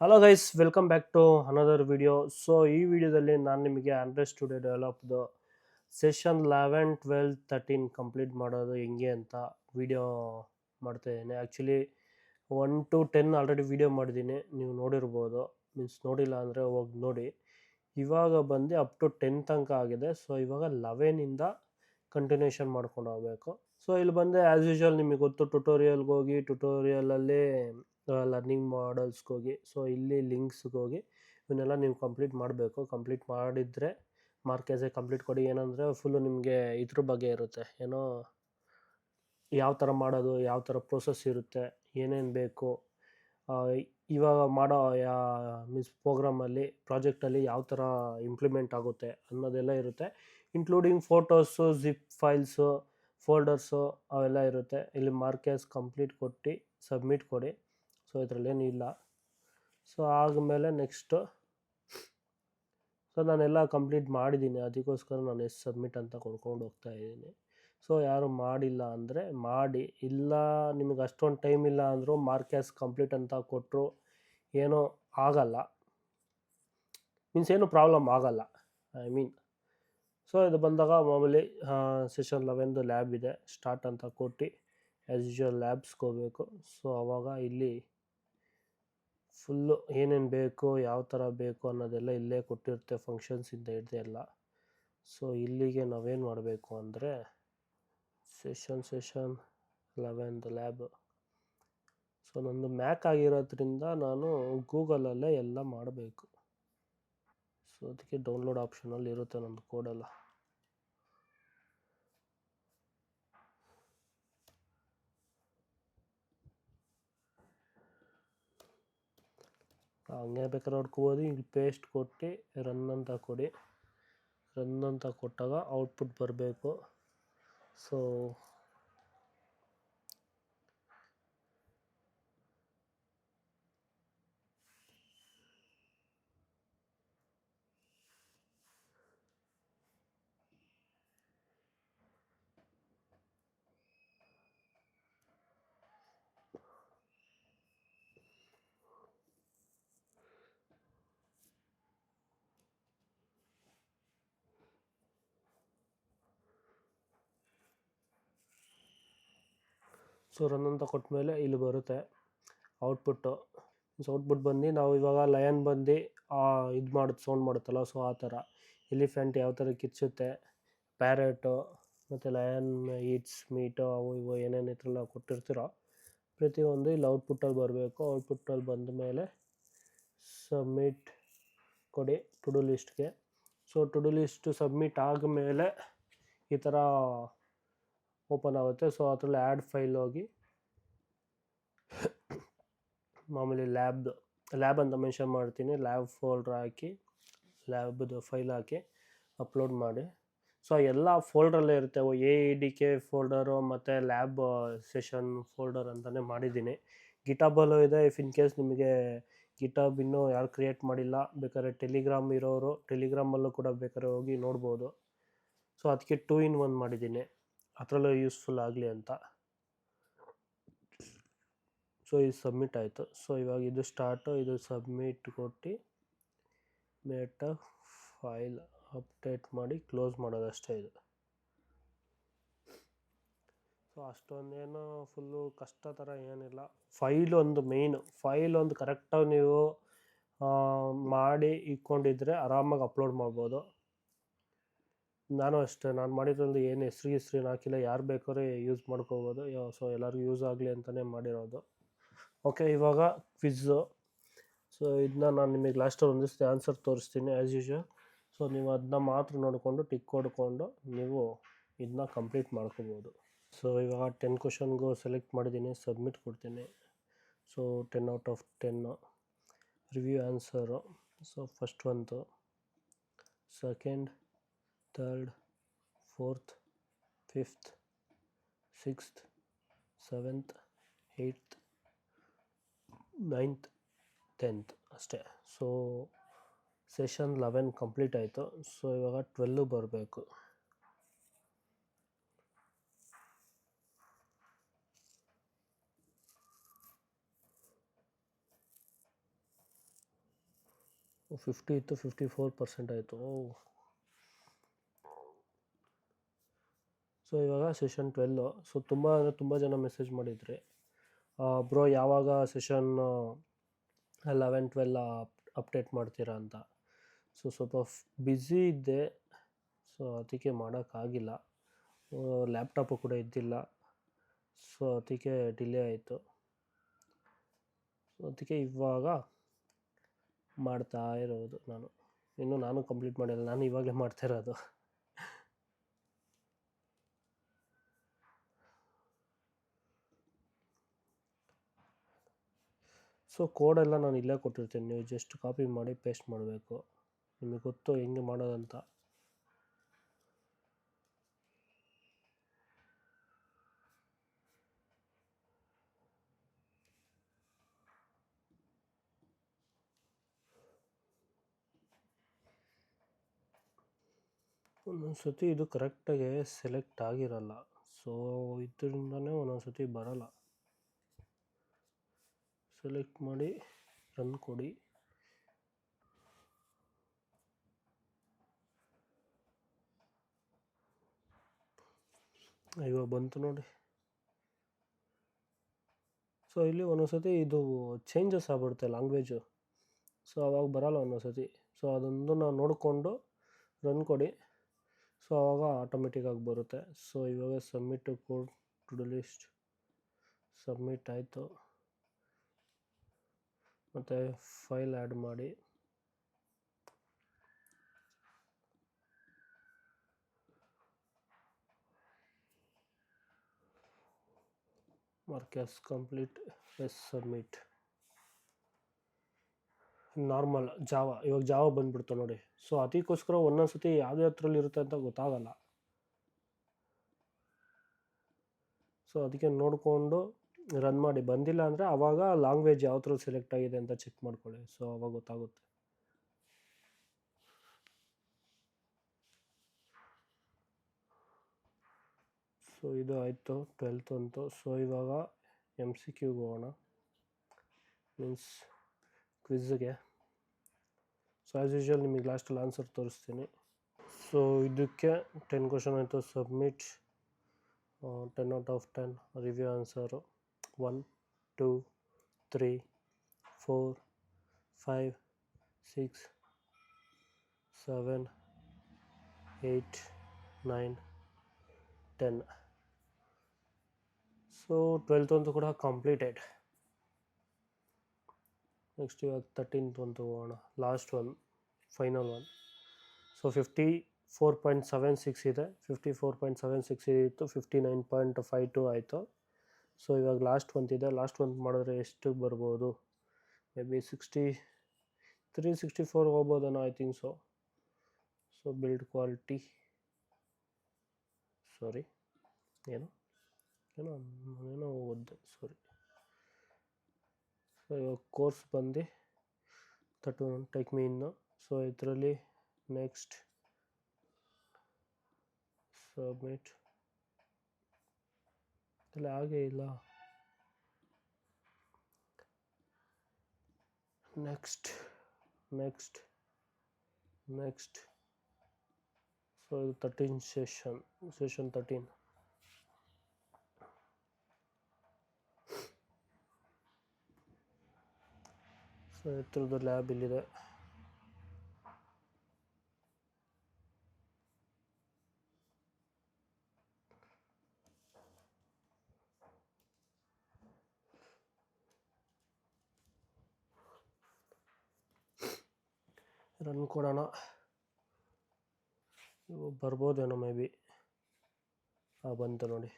Hello guys, welcome back to another video. So ಈ ವಿಡಿಯೋದಲ್ಲಿ ನಾನು ನಿಮಗೆ ಆಂಡ್ರಾಯ್ಡ್ ಸ್ಟುಡಿಯೋ ಡೆವಲಪ್ದು ಸೆಷನ್ 11 12 13 ಕಂಪ್ಲೀಟ್ ಮಾಡೋದು ಹೆಂಗೆ ಅಂತ ವಿಡಿಯೋ ಮಾಡ್ತಾಯಿದ್ದೀನಿ. ಆ್ಯಕ್ಚುಲಿ 1 to 10 ಆಲ್ರೆಡಿ ವಿಡಿಯೋ ಮಾಡಿದ್ದೀನಿ, ನೀವು ನೋಡಿರ್ಬೋದು. ಮೀನ್ಸ್ ನೋಡಿಲ್ಲ ಅಂದರೆ ಹೋಗಿ ನೋಡಿ. ಇವಾಗ ಬಂದು ಅಪ್ ಟು 10 ತನಕ ಆಗಿದೆ. ಸೊ ಇವಾಗ 11ಇಂದ ಕಂಟಿನ್ಯೂಷನ್ ಮಾಡ್ಕೊಂಡು ಹೋಗಬೇಕು. ಸೊ ಇಲ್ಲಿ ಬಂದು ಆ್ಯಸ್ ಯೂಶುವಲ್ ನಿಮಗೆ ಗೊತ್ತು, ಟ್ಯುಟೋರಿಯಲ್ಗೆ ಹೋಗಿ ಟ್ಯುಟೋರಿಯಲಲ್ಲಿ ಲರ್ನಿಂಗ್ ಮಾಡಲ್ಸ್ಗೆ ಹೋಗಿ, ಸೊ ಇಲ್ಲಿ ಲಿಂಕ್ಸ್ಗೆ ಹೋಗಿ ಇವನ್ನೆಲ್ಲ ನೀವು ಕಂಪ್ಲೀಟ್ ಮಾಡಬೇಕು. ಕಂಪ್ಲೀಟ್ ಮಾಡಿದರೆ ಮಾರ್ಕೇಸೇ ಕಂಪ್ಲೀಟ್ ಕೊಡಿ. ಏನಂದರೆ ಫುಲ್ಲು ನಿಮಗೆ ಇದ್ರ ಬಗ್ಗೆ ಇರುತ್ತೆ, ಏನೋ ಯಾವ ಥರ ಮಾಡೋದು, ಯಾವ ಥರ ಪ್ರೋಸೆಸ್ ಇರುತ್ತೆ, ಏನೇನು ಬೇಕು, ಇವಾಗ ಮಾಡೋ ಮೀನ್ಸ್ ಪ್ರೋಗ್ರಾಮಲ್ಲಿ ಪ್ರಾಜೆಕ್ಟಲ್ಲಿ ಯಾವ ಥರ ಇಂಪ್ಲಿಮೆಂಟ್ ಆಗುತ್ತೆ ಅನ್ನೋದೆಲ್ಲ ಇರುತ್ತೆ. ಇನ್ಕ್ಲೂಡಿಂಗ್ ಫೋಟೋಸು, ಜಿಪ್ ಫೈಲ್ಸು, ಫೋಲ್ಡರ್ಸು ಅವೆಲ್ಲ ಇರುತ್ತೆ. ಇಲ್ಲಿ ಮಾರ್ಕೇಸ್ ಕಂಪ್ಲೀಟ್ ಕೊಟ್ಟು ಸಬ್ಮಿಟ್ ಕೊಡಿ. ಸೊ ಇದರಲ್ಲೇನಿಲ್ಲ. ಸೊ ಆದಮೇಲೆ ನೆಕ್ಸ್ಟು ನಾನೆಲ್ಲ ಕಂಪ್ಲೀಟ್ ಮಾಡಿದ್ದೀನಿ, ಅದಕ್ಕೋಸ್ಕರ ನಾನು ಎಷ್ಟು ಸಬ್ಮಿಟ್ ಅಂತ ಕೊಡ್ಕೊಂಡು ಹೋಗ್ತಾಯಿದ್ದೀನಿ. ಸೊ ಯಾರು ಮಾಡಿಲ್ಲ ಅಂದರೆ ಮಾಡಿ, ಇಲ್ಲ ನಿಮಗೆ ಅಷ್ಟೊಂದು ಟೈಮ್ ಇಲ್ಲ ಅಂದರೂ ಮಾರ್ಕೇಸ್ ಕಂಪ್ಲೀಟ್ ಅಂತ ಕೊಟ್ಟರು ಏನೂ ಆಗಲ್ಲ, ಮೀನ್ಸ್ ಏನು ಪ್ರಾಬ್ಲಮ್ ಆಗಲ್ಲ, ಐ ಮೀನ್. ಸೊ ಇದು ಬಂದಾಗ ಮಾಮೂಲಿ ಸೆಷನ್ 11 ಲ್ಯಾಬ್ ಇದೆ, ಸ್ಟಾರ್ಟ್ ಅಂತ ಕೊಟ್ಟು ಆ್ಯಸ್ ಯೂಶುವಲ್ ಲ್ಯಾಬ್ಸ್ಗೆ ಹೋಗಬೇಕು. ಸೊ ಆವಾಗ ಇಲ್ಲಿ ಫುಲ್ಲು ಏನೇನು ಬೇಕು, ಯಾವ ಥರ ಬೇಕು ಅನ್ನೋದೆಲ್ಲ ಇಲ್ಲೇ ಕೊಟ್ಟಿರುತ್ತೆ, ಫಂಕ್ಷನ್ಸಿಂದ ಹಿಡ್ದು ಎಲ್ಲ. ಸೊ ಇಲ್ಲಿಗೆ ನಾವೇನು ಮಾಡಬೇಕು ಅಂದರೆ ಸೆಷನ್ 11 ಲ್ಯಾಬ್. ಸೊ ನಂದು ಮ್ಯಾಕ್ ಆಗಿರೋದ್ರಿಂದ ನಾನು ಗೂಗಲಲ್ಲೇ ಎಲ್ಲ ಮಾಡಬೇಕು. ಸೊ ಅದಕ್ಕೆ ಡೌನ್ಲೋಡ್ ಆಪ್ಷನಲ್ಲಿ ಇರುತ್ತೆ ನಂದು ಕೋಡೆಲ್ಲ. ಹಂಗೆ ಬೇಕಾದ್ರೆ ಹೊಡ್ಕೋಬೋದು. ಇಲ್ಲಿ ಪೇಸ್ಟ್ ಕೊಟ್ಟು ರನ್ ಅಂತ ಕೊಡಿ. ರನ್ ಅಂತ ಕೊಟ್ಟಾಗ ಔಟ್ಪುಟ್ ಬರಬೇಕು. ಸೊ ರನ್ ಅಂತ ಕೊಟ್ಟ ಮೇಲೆ ಇಲ್ಲಿ ಬರುತ್ತೆ ಔಟ್ಪುಟ್ಟು. ಔಟ್ಪುಟ್ ಬಂದು ನಾವು ಇವಾಗ ಲಯನ್ ಬಂದು ಇದು ಮಾಡುತ್ತೆ, ಸೌಂಡ್ ಮಾಡುತ್ತಲ್ಲ, ಸೊ ಆ ಥರ ಎಲಿಫೆಂಟ್ ಯಾವ ಥರ ಕಿಚ್ಚುತ್ತೆ, ಪ್ಯಾರೆಟು ಮತ್ತು ಲಯನ್ ಈಟ್ಸ್ ಮೀಟು, ಅವು ಇವು ಏನೇನು ಇದ್ರಲ್ಲ ಕೊಟ್ಟಿರ್ತೀರೋ ಪ್ರತಿಯೊಂದು ಇಲ್ಲಿ ಔಟ್ಪುಟ್ಟಲ್ಲಿ ಬರಬೇಕು. ಔಟ್ಪುಟ್ಟಲ್ಲಿ ಬಂದ ಮೇಲೆ ಸಬ್ಮಿಟ್ ಕೊಡಿ ಟು ಡು ಲಿಸ್ಟ್ಗೆ. So to do list submit ಆದಮೇಲೆ ಈ ಥರ ಓಪನ್ ಆಗುತ್ತೆ. ಸೊ ಅದರಲ್ಲಿ ಆ್ಯಡ್ ಫೈಲ್ ಹೋಗಿ ಮಾಮೂಲಿ ಲ್ಯಾಬ್ ಅಂತ ಮೆನ್ಷನ್ ಮಾಡ್ತೀನಿ, ಲ್ಯಾಬ್ ಫೋಲ್ಡ್ರ್ ಹಾಕಿ ಲ್ಯಾಬ್ದು ಫೈಲ್ ಹಾಕಿ ಅಪ್ಲೋಡ್ ಮಾಡಿ. ಸೊ ಎಲ್ಲ ಫೋಲ್ಡ್ರಲ್ಲೇ ಇರುತ್ತೆ, AEDK ಫೋಲ್ಡರು ಮತ್ತು ಲ್ಯಾಬ್ ಸೆಷನ್ ಫೋಲ್ಡರ್ ಅಂತಲೇ ಮಾಡಿದ್ದೀನಿ. ಗಿಟಬಲ್ಲೂ ಇದೆ. ಇಫ್ ಇನ್ ಕೇಸ್ ನಿಮಗೆ ಗಿಟಬ್ ಇನ್ನೂ ಯಾರು ಕ್ರಿಯೇಟ್ ಮಾಡಿಲ್ಲ, ಬೇಕಾದ್ರೆ ಟೆಲಿಗ್ರಾಮ್ ಇರೋರು ಟೆಲಿಗ್ರಾಮಲ್ಲೂ ಕೂಡ ಬೇಕಾದ್ರೆ ಹೋಗಿ ನೋಡ್ಬೋದು. ಸೊ ಅದಕ್ಕೆ 2 in 1 ಮಾಡಿದ್ದೀನಿ, ಅದರಲ್ಲೂ ಯೂಸ್ಫುಲ್ ಆಗಲಿ ಅಂತ. ಸೊ ಇದು ಸಬ್ಮಿಟ್ ಆಯಿತು. ಸೊ ಇವಾಗ ಇದು ಸ್ಟಾರ್ಟು, ಇದು ಸಬ್ಮಿಟ್ ಕೊಟ್ಟು ಮೇಟ ಫೈಲ್ ಅಪ್ಡೇಟ್ ಮಾಡಿ ಕ್ಲೋಸ್ ಮಾಡೋದಷ್ಟೇ ಇದು. ಸೊ ಅಷ್ಟೊಂದೇನು ಫುಲ್ಲು ಕಷ್ಟ ಥರ ಏನಿಲ್ಲ. ಫೈಲ್ ಒಂದು ಕರೆಕ್ಟಾಗಿ ನೀವು ಮಾಡಿ ಇಟ್ಕೊಂಡಿದ್ರೆ ಆರಾಮಾಗಿ ಅಪ್ಲೋಡ್ ಮಾಡ್ಬೋದು. ನಾನು ಅಷ್ಟೇ, ನಾನು ಮಾಡಿದ್ರಲ್ಲಿ ಏನು ಹೆಸ್ರು ಹಾಕಿಲ್ಲ, ಯಾರು ಬೇಕಾದ್ರೆ ಯೂಸ್ ಮಾಡ್ಕೋಬೋದು. ಸೊ ಎಲ್ಲರಿಗೂ ಯೂಸ್ ಆಗಲಿ ಅಂತಲೇ ಮಾಡಿರೋದು. ಓಕೆ, ಇವಾಗ ಕ್ವಿಜ್ಜು. ಸೊ ಇದನ್ನ ನಾನು ನಿಮಗೆ ಲಾಸ್ಟಲ್ಲಿ ಒಂದಿಷ್ಟು ಆನ್ಸರ್ ತೋರಿಸ್ತೀನಿ ಆ್ಯಸ್ ಯೂಶುವಲ್. ಸೊ ನೀವು ಅದನ್ನ ಮಾತ್ರ ನೋಡಿಕೊಂಡು ಟಿಕ್ ಹೊಡ್ಕೊಂಡು ನೀವು ಇದನ್ನ ಕಂಪ್ಲೀಟ್ ಮಾಡ್ಕೋಬೋದು. ಸೊ ಇವಾಗ 10 ಕ್ವಶನ್ಗೂ ಸೆಲೆಕ್ಟ್ ಮಾಡಿದ್ದೀನಿ, ಸಬ್ಮಿಟ್ ಕೊಡ್ತೀನಿ. So 10 out of 10 review answer. So first ಒಂದು, second, third, fourth, fifth, sixth, seventh, eighth, 9th, 10th ಅಷ್ಟೇ. ಸೊ ಸೆಷನ್ 11 ಕಂಪ್ಲೀಟ್ ಆಯಿತು. ಸೊ ಇವಾಗ 12 ಬರಬೇಕು. 50 ಇತ್ತು, 54% ಆಯಿತು. ಸೊ ಇವಾಗ ಸೆಷನ್ 12. ಸೊ ತುಂಬ ಜನ ಮೆಸೇಜ್ ಮಾಡಿದ್ರಿ, ಬ್ರೋ ಯಾವಾಗ ಸೆಷನ್ 11-12 ಅಪ್ಡೇಟ್ ಮಾಡ್ತೀರಾ ಅಂತ. ಸೊ ಸ್ವಲ್ಪ ಬ್ಯುಸಿ ಇದ್ದೆ, ಸೊ ಅದಕ್ಕೆ ಮಾಡೋಕ್ಕಾಗಿಲ್ಲ. ಲ್ಯಾಪ್ಟಾಪು ಕೂಡ ಇದ್ದಿಲ್ಲ, ಸೊ ಅದಕ್ಕೆ ಡಿಲೇ ಆಯಿತು. ಸೊ ಅದಕ್ಕೆ ಇವಾಗ ಮಾಡ್ತಾ ಇರೋದು. ನಾನು ಕಂಪ್ಲೀಟ್ ಮಾಡಿಲ್ಲ, ನಾನು ಇವಾಗಲೇ ಮಾಡ್ತಾ ಇರೋದು. ಸೊ ಕೋಡೆಲ್ಲ ನಾನು ಇಲ್ಲೇ ಕೊಟ್ಟಿರ್ತೀನಿ, ನೀವು ಜಸ್ಟ್ ಕಾಪಿ ಮಾಡಿ ಪೇಸ್ಟ್ ಮಾಡಬೇಕು. ನಿಮಗೆ ಗೊತ್ತು ಹೆಂಗೆ ಮಾಡೋದಂತ. ಒಂದೊಂದು ಸತಿ ಇದು ಕರೆಕ್ಟಾಗಿ ಸೆಲೆಕ್ಟ್ ಆಗಿರಲ್ಲ, ಸೊ ಇದರಿಂದನೇ ಒಂದೊಂದು ಸತಿ ಬರಲ್ಲ. ಸೆಲೆಕ್ಟ್ ಮಾಡಿ ರನ್ ಕೊಡಿ. ಇವಾಗ ಬಂತು ನೋಡಿ. ಸೊ ಇಲ್ಲಿ ಒಂದೊಂದು ಸತಿ ಇದು ಚೇಂಜಸ್ ಆಗ್ಬಿಡುತ್ತೆ ಲ್ಯಾಂಗ್ವೇಜು, ಸೊ ಅವಾಗ ಬರಲ್ಲ ಒಂದೊಂದು ಸತಿ. ಸೊ ಅದೊಂದು ನಾವು ನೋಡಿಕೊಂಡು ರನ್ ಕೊಡಿ, ಸೊ ಆವಾಗ ಆಟೋಮೆಟಿಕ್ಕಾಗಿ ಬರುತ್ತೆ. ಸೊ ಇವಾಗ submit code to do list submit ಆಯಿತು. ಮತ್ತು ಫೈಲ್ ಆ್ಯಡ್ ಮಾಡಿ. Mark as complete, yes submit. Normal ಇವಾಗ ಜಾವ ಬಂದ್ಬಿಡ್ತು ನೋಡಿ. ಸೊ ಅದಕ್ಕೋಸ್ಕರ ಒಂದೊಂದು ಸತಿ ಯಾವುದ್ರಲ್ಲಿ ಇರುತ್ತೆ ಅಂತ ಗೊತ್ತಾಗಲ್ಲ. ಸೊ ಅದಕ್ಕೆ ನೋಡಿಕೊಂಡು ರನ್ ಮಾಡಿ. ಬಂದಿಲ್ಲ ಅಂದರೆ ಆವಾಗ ಲ್ಯಾಂಗ್ವೇಜ್ ಯಾವ ಥರ ಸೆಲೆಕ್ಟ್ ಆಗಿದೆ ಅಂತ ಚೆಕ್ ಮಾಡ್ಕೊಳ್ಳಿ, ಸೊ ಆವಾಗ ಗೊತ್ತಾಗುತ್ತೆ. ಸೊ ಇದು ಆಯಿತು 12th ಅಂತು. ಸೊ ಇವಾಗ MCQ ಹೋಗೋಣ, ಮೀನ್ಸ್ ಕ್ವಿಜ್ಗೆ. ಸೊ ಆ್ಯಸ್ ಯೂಶ್ವಲ್ ನಿಮಗೆ ಲಾಸ್ಟಲ್ಲಿ ಆನ್ಸರ್ ತೋರಿಸ್ತೀನಿ. ಸೊ ಇದಕ್ಕೆ 10 ಕ್ವಶನ್ ಆಯಿತು. Submit 10 out of 10. Review answer 1 2 3 4 5 6 7 8 9 10. So 12th ಅಂತೂ ಕೂಡ ಕಂಪ್ಲೀಟೆಡ್. ನೆಕ್ಸ್ಟ್ ಇವಾಗ 13th ಅಂತೂ ಹೋಗೋಣ, last one, final one. So 54.76 ಇದೆ. 54.76 ಇತ್ತು, 59.52 ಆಯಿತು. ಸೊ ಇವಾಗ ಲಾಸ್ಟ್ ಒಂದಿದೆ. ಲಾಸ್ಟ್ ಒಂದು ಮಾಡಿದ್ರೆ ಎಷ್ಟು ಬರ್ಬೋದು? ಮೇ ಬಿ 63-64 ಹೋಗ್ಬೋದೇನೋ, I think so. So build quality, sorry ಏನೋ ಓದಿದೆ, ಸಾರಿ. ಸೊ ಇವಾಗ ಕೋರ್ಸ್ ಬಂದು 31 ಟೇಕ್ ಮೀ ಇನ್ನು. ಸೊ ಇದರಲ್ಲಿ ನೆಕ್ಸ್ಟ್ ಸಬ್ಮಿಟ್ ಇಲ್ಲ, ಹಾಗೇ ಇಲ್ಲ. ನೆಕ್ಸ್ಟ್. ಸೊ ಇದು 13 ಸೆಷನ್ 13. ಸೊ ಇದ್ರದ್ದು ಲ್ಯಾಬ್ ಇಲ್ಲಿದೆ. ರನ್ ಕೊಡೋಣ, ಬರ್ಬೋದೇನೋ ಮೇ ಬಿ. ಬಂತು ನೋಡಿ,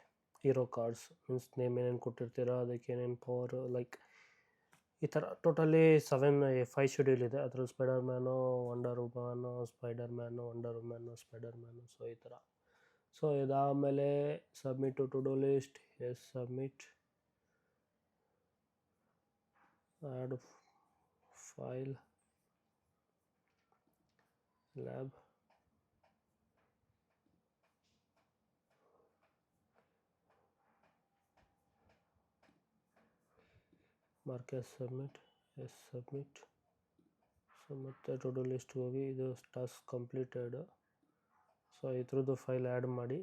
ಹೀರೋ ಕಾರ್ಡ್ಸ್ ಮೀನ್ಸ್ ನೇಮ್ ಏನೇನು ಕೊಟ್ಟಿರ್ತೀರೋ ಅದಕ್ಕೆ ಏನೇನು ಪವರ್, ಲೈಕ್ ಈ ಥರ ಟೋಟಲಿ 5 ಶೆಡ್ಯೂಲ್ ಇದೆ. ಅದರಲ್ಲಿ ಸ್ಪೈಡರ್ ಮ್ಯಾನು, ವಂಡರ್ ವುಮನ್ನು, ಸೊ ಈ ಥರ. ಸೊ ಇದಾದಮೇಲೆ submit to do list, yes submit. Add file, lab, mark as submit, yes submit. So ಮತ್ತು ಟು ಡು ಲಿಸ್ಟ್ ಹೋಗಿ ಇದು ಟಾಸ್ಕ್ ಕಂಪ್ಲೀಟೆಡ್. ಸೊ ಇದ್ರದ್ದು ಫೈಲ್ ಆ್ಯಡ್ ಮಾಡಿ.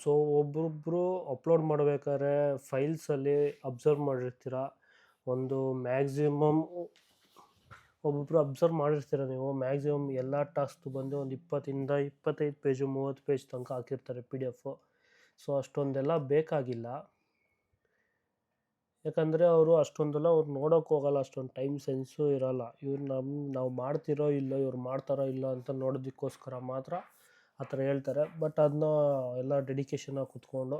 ಸೊ ಒಬ್ಬೊಬ್ಬರು ಅಪ್ಲೋಡ್ ಮಾಡಬೇಕಾದ್ರೆ ಫೈಲ್ಸಲ್ಲಿ ಅಬ್ಸರ್ವ್ ಮಾಡಿರ್ತೀರ, ಒಂದು ಮ್ಯಾಕ್ಸಿಮಮ್ ಒಬ್ಬೊಬ್ಬರು ಅಬ್ಸರ್ವ್ ಮಾಡಿರ್ತೀರ ನೀವು, ಮ್ಯಾಕ್ಸಿಮಮ್ ಎಲ್ಲ ಟಾಸ್ಕ್ ಬಂದು ಒಂದು 20-25 ಪೇಜು 30 ಪೇಜ್ ತನಕ ಹಾಕಿರ್ತಾರೆ PDF. ಸೊ ಅಷ್ಟೊಂದೆಲ್ಲ ಬೇಕಾಗಿಲ್ಲ, ಯಾಕಂದರೆ ಅವರು ಅಷ್ಟೊಂದೆಲ್ಲ ಅವ್ರು ನೋಡೋಕೆ ಹೋಗಲ್ಲ, ಅಷ್ಟೊಂದು ಟೈಮ್ ಸೆನ್ಸು ಇರೋಲ್ಲ. ನಾವು ಮಾಡ್ತಿರೋ ಇಲ್ಲೋ, ಇವ್ರು ಮಾಡ್ತಾರೋ ಇಲ್ಲೋ ಅಂತ ನೋಡೋದಕ್ಕೋಸ್ಕರ ಮಾತ್ರ ಆ ಥರ ಹೇಳ್ತಾರೆ. ಬಟ್ ಅದನ್ನ ಎಲ್ಲ ಡೆಡಿಕೇಶನಾಗಿ ಕೂತ್ಕೊಂಡು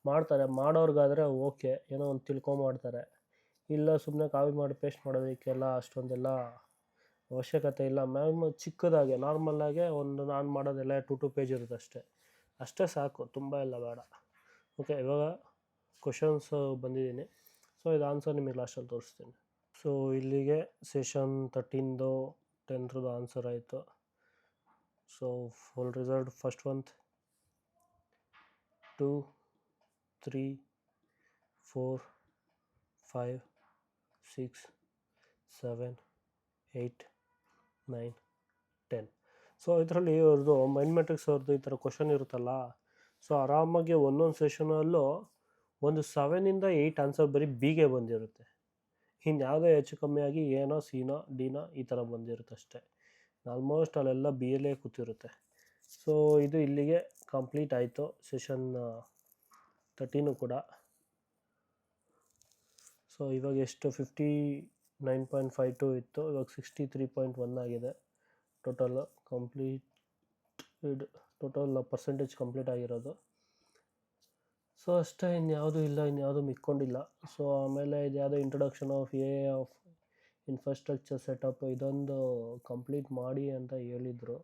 ಮಾಡ್ತಾರೆ. ಮಾಡೋರ್ಗಾದರೆ ಓಕೆ, ಏನೋ ಒಂದು ತಿಳ್ಕೊಂಮಾಡ್ತಾರೆ. ಇಲ್ಲ ಸುಮ್ಮನೆ ಕಾಪಿ ಮಾಡಿ ಪೇಸ್ಟ್ ಮಾಡೋದಕ್ಕೆಲ್ಲ ಅಷ್ಟೊಂದೆಲ್ಲ ಅವಶ್ಯಕತೆ ಇಲ್ಲ. ಚಿಕ್ಕದಾಗೆ ನಾರ್ಮಲ್ಲಾಗೆ ನಾನು ಮಾಡೋದೆಲ್ಲ 2 ಪೇಜ್ ಇರುತ್ತೆ ಅಷ್ಟೇ ಸಾಕು, ತುಂಬ ಎಲ್ಲ ಬೇಡ. ಓಕೆ, ಇವಾಗ ಕ್ವಶನ್ಸು ಬಂದಿದ್ದೀನಿ. ಸೊ ಇದು ಆನ್ಸರ್ ನಿಮಗೆ ಲಾಸ್ಟಲ್ಲಿ ತೋರಿಸ್ತೀನಿ. ಸೊ ಇಲ್ಲಿಗೆ ಸೆಷನ್ 13ದು 10th ಆನ್ಸರ್ ಆಯಿತು. So full result first 1 2 3 4 5 6 7 8 9 10. So ಇದರಲ್ಲಿ ಅವ್ರದ್ದು ಮೈಂಡ್ ಮ್ಯಾಟ್ರಿಕ್ಸ್ ಅವ್ರದ್ದು ಈ ಥರ ಕ್ವಶನ್ ಇರುತ್ತಲ್ಲ, ಸೊ ಆರಾಮಾಗಿ ಒಂದೊಂದು ಸೆಷನಲ್ಲೂ ಒಂದು 7ಇಂದ 8 ಆನ್ಸರ್ ಬರೀ ಬಿಗೆ ಬಂದಿರುತ್ತೆ. ಇನ್ನು ಯಾವುದೇ ಹೆಚ್ಚು ಕಮ್ಮಿ ಆಗಿ ಏನೋ ಸಿನೋ ಡಿನೋ ಈ ಥರ ಬಂದಿರುತ್ತೆ ಅಷ್ಟೇ. ಆಲ್ಮೋಸ್ಟ್ ಅಲ್ಲೆಲ್ಲ ಬಿಯಲ್ಲೇ ಕೂತಿರುತ್ತೆ. ಸೊ ಇದು ಇಲ್ಲಿಗೆ ಕಂಪ್ಲೀಟ್ ಆಯಿತು ಸೆಷನ್ 13 ಕೂಡ. ಸೊ ಇವಾಗ ಎಷ್ಟು 59.52 ಇತ್ತು, ಇವಾಗ 63.1 ಆಗಿದೆ ಟೋಟಲ್ ಟೋಟಲ್ ಪರ್ಸೆಂಟೇಜ್ ಕಂಪ್ಲೀಟ್ ಆಗಿರೋದು. ಸೊ ಅಷ್ಟೇ, ಇನ್ಯಾವುದೂ ಇಲ್ಲ, ಇನ್ಯಾವುದೂ ಮಿಕ್ಕೊಂಡಿಲ್ಲ. ಸೊ ಆಮೇಲೆ ಇದು ಯಾವುದೋ ಇಂಟ್ರೊಡಕ್ಷನ್ ಆಫ್ ಇನ್ಫ್ರಾಸ್ಟ್ರಕ್ಚರ್ ಸೆಟಪ್ ಇದೊಂದು ಕಂಪ್ಲೀಟ್ ಮಾಡಿ ಅಂತ ಹೇಳಿದರು,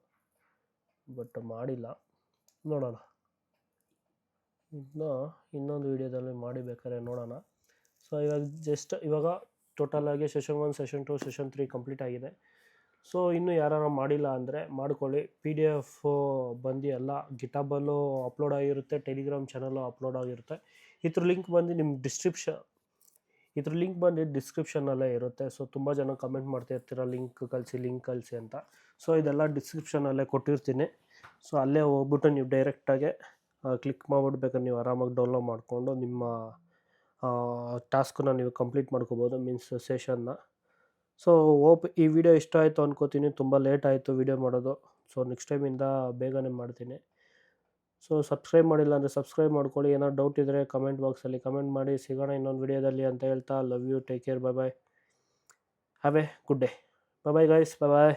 ಬಟ್ ಮಾಡಿಲ್ಲ. ನೋಡೋಣ, ಇದನ್ನ ಇನ್ನೊಂದು ವೀಡಿಯೋದಲ್ಲಿ ಮಾಡಿ ಬೇಕಾದ್ರೆ ನೋಡೋಣ. ಸೊ ಇವಾಗ ಟೋಟಲಾಗಿ ಸೆಷನ್ 1 ಸೆಷನ್ 2 ಸೆಷನ್ 3 ಕಂಪ್ಲೀಟ್ ಆಗಿದೆ. ಸೊ ಇನ್ನೂ ಯಾರು ಮಾಡಿಲ್ಲ ಅಂದರೆ ಮಾಡ್ಕೊಳ್ಳಿ. PDF ಬಂದು ಎಲ್ಲ ಗಿಟಬಲ್ಲೂ ಅಪ್ಲೋಡ್ ಆಗಿರುತ್ತೆ, ಟೆಲಿಗ್ರಾಮ್ ಚಾನಲ್ಲು ಅಪ್ಲೋಡ್ ಆಗಿರುತ್ತೆ. ಇದ್ರ ಲಿಂಕ್ ಬಂದು ನಿಮ್ಮ ಡಿಸ್ಕ್ರಿಪ್ಷನ್ನಲ್ಲೇ ಇರುತ್ತೆ. ಸೊ ತುಂಬ ಜನ ಕಮೆಂಟ್ ಮಾಡ್ತಾ ಇರ್ತೀರ ಲಿಂಕ್ ಕಳಿಸಿ ಅಂತ. ಸೊ ಇದೆಲ್ಲ ಡಿಸ್ಕ್ರಿಪ್ಷನಲ್ಲೇ ಕೊಟ್ಟಿರ್ತೀನಿ. ಸೊ ಅಲ್ಲೇ ಹೋಗ್ಬಿಟ್ಟು ನೀವು ಡೈರೆಕ್ಟಾಗೆ ಕ್ಲಿಕ್ ಮಾಡಿಬಿಡ್ಬೇಕಾದ್ರೆ ನೀವು ಆರಾಮಾಗಿ ಡೌನ್ಲೋಡ್ ಮಾಡಿಕೊಂಡು ನಿಮ್ಮ ಟಾಸ್ಕನ್ನ ನೀವು ಕಂಪ್ಲೀಟ್ ಮಾಡ್ಕೋಬೋದು, ಮೀನ್ಸ್ ಸೆಷನ್ನ. ಸೊ ಈ ವಿಡಿಯೋ ಇಷ್ಟ ಆಯಿತು ಅನ್ಕೋತೀನಿ. ತುಂಬ ಲೇಟ್ ಆಯಿತು ವಿಡಿಯೋ ಮಾಡೋದು. ಸೊ ನೆಕ್ಸ್ಟ್ ಟೈಮಿಂದ ಬೇಗನೆ ಮಾಡ್ತೀನಿ. ಸೊ ಸಬ್ಸ್ಕ್ರೈಬ್ ಮಾಡಿಲ್ಲ ಅಂದರೆ ಸಬ್ಸ್ಕ್ರೈಬ್ ಮಾಡ್ಕೊಳ್ಳಿ. ಏನಾದ್ರು ಡೌಟ್ ಇದ್ದರೆ ಕಮೆಂಟ್ ಬಾಕ್ಸಲ್ಲಿ ಕಮೆಂಟ್ ಮಾಡಿ. ಸಿಗೋಣ ಇನ್ನೊಂದು ವಿಡಿಯೋದಲ್ಲಿ ಅಂತ ಹೇಳ್ತಾ, love you, take care, bye. Have a good day. Bye guys, bye.